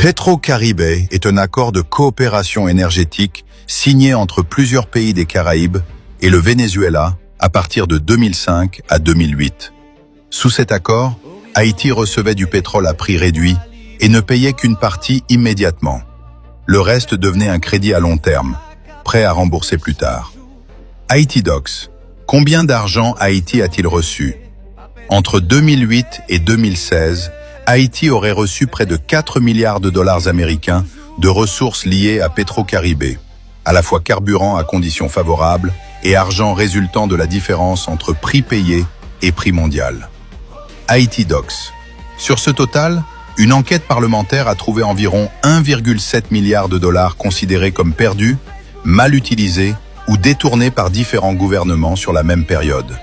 Petro-Caribe est un accord de coopération énergétique signé entre plusieurs pays des Caraïbes et le Venezuela à partir de 2005 à 2008. Sous cet accord, Haïti recevait du pétrole à prix réduit et ne payait qu'une partie immédiatement. Le reste devenait un crédit à long terme, prêt à rembourser plus tard. Haïti Docs. Combien d'argent Haïti a-t-il reçu? Entre 2008 et 2016, Haïti aurait reçu près de 4 milliards de dollars américains de ressources liées à Petro-Caribe, à la fois carburant à conditions favorables et argent résultant de la différence entre prix payé et prix mondial. Haïti Docs. Sur ce total, une enquête parlementaire a trouvé environ 1,7 milliard de dollars considérés comme perdus, mal utilisés ou détournés par différents gouvernements sur la même période.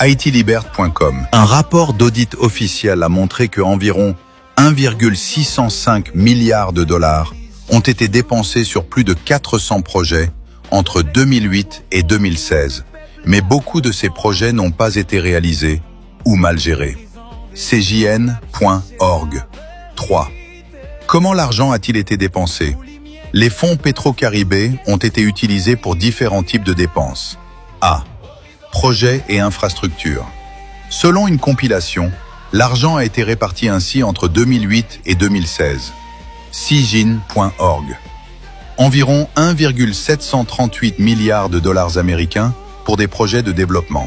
HaitiLiberte.com. Un rapport d'audit officiel a montré que environ 1,605 milliards de dollars ont été dépensés sur plus de 400 projets entre 2008 et 2016, mais beaucoup de ces projets n'ont pas été réalisés ou mal gérés. CJN.org. 3. Comment l'argent a-t-il été dépensé? Les fonds Petro-Caribe ont été utilisés pour différents types de dépenses. A. Projets et infrastructures. Selon une compilation, l'argent a été réparti ainsi entre 2008 et 2016. CJN.org. Environ 1,738 milliards de dollars américains pour des projets de développement.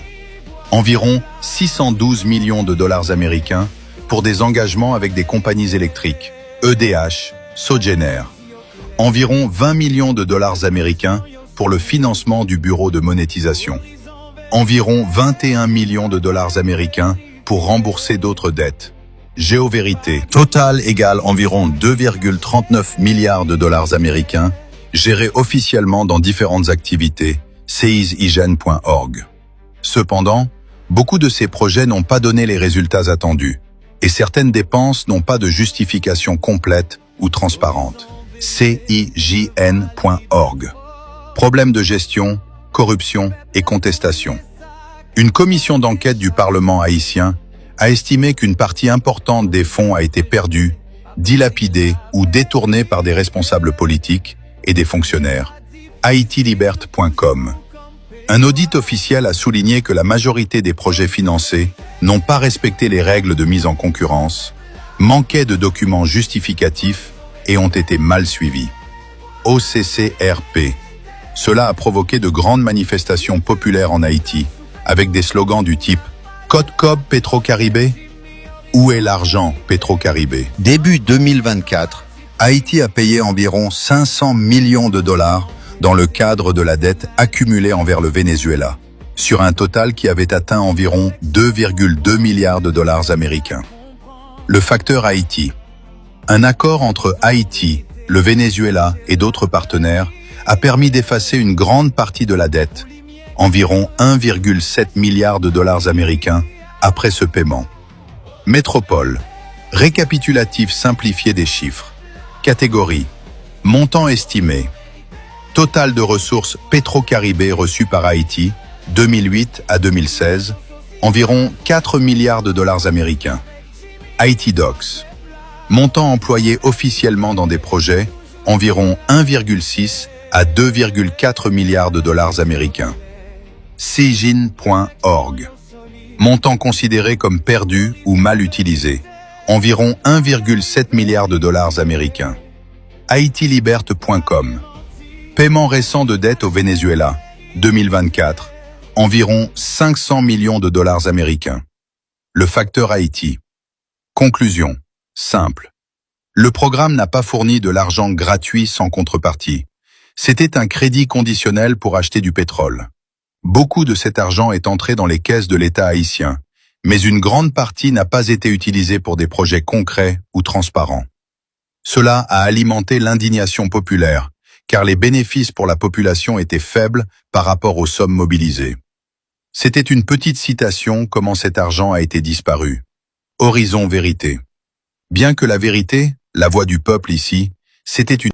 Environ 612 millions de dollars américains pour des engagements avec des compagnies électriques, EDH, Sogener. Environ 20 millions de dollars américains pour le financement du bureau de monétisation. Environ 21 millions de dollars américains pour rembourser d'autres dettes. GeoVérité. Total égale environ 2,39 milliards de dollars américains, gérés officiellement dans différentes activités, CISIGEN.org. Cependant, beaucoup de ces projets n'ont pas donné les résultats attendus, et certaines dépenses n'ont pas de justification complète ou transparente. CIJN.org. Problème de gestion, corruption et contestation. Une commission d'enquête du Parlement haïtien a estimé qu'une partie importante des fonds a été perdue, dilapidée ou détournée par des responsables politiques et des fonctionnaires. HaitiLiberte.com. Un audit officiel a souligné que la majorité des projets financés n'ont pas respecté les règles de mise en concurrence, manquaient de documents justificatifs et ont été mal suivis. OCCRP. Cela a provoqué de grandes manifestations populaires en Haïti, avec des slogans du type « Code Cob Petro-Caribe » ? Où est l'argent Petro-Caribe ? Début 2024, Haïti a payé environ 500 millions de dollars dans le cadre de la dette accumulée envers le Venezuela, sur un total qui avait atteint environ 2,2 milliards de dollars américains. Le facteur Haïti. Un accord entre Haïti, le Venezuela et d'autres partenaires a permis d'effacer une grande partie de la dette, environ 1,7 milliard de dollars américains après ce paiement. Métropole. Récapitulatif simplifié des chiffres. Catégorie. Montant estimé. Total de ressources Petro-Caribe reçues par Haïti, 2008 à 2016, environ 4 milliards de dollars américains. Haïti Docs. Montant employé officiellement dans des projets, environ 1,6 à 2,4 milliards de dollars américains. CIJN.org. Montant considéré comme perdu ou mal utilisé, environ 1,7 milliard de dollars américains. HaitiLiberte.com. Paiement récent de dette au Venezuela, 2024, environ 500 millions de dollars américains. Le facteur Haïti. Conclusion. Simple. Le programme n'a pas fourni de l'argent gratuit sans contrepartie. C'était un crédit conditionnel pour acheter du pétrole. Beaucoup de cet argent est entré dans les caisses de l'État haïtien, mais une grande partie n'a pas été utilisée pour des projets concrets ou transparents. Cela a alimenté l'indignation populaire, car les bénéfices pour la population étaient faibles par rapport aux sommes mobilisées. C'était une petite citation comment cet argent a été disparu. Horizon Vérité. Bien que la vérité, la voix du peuple ici, c'était une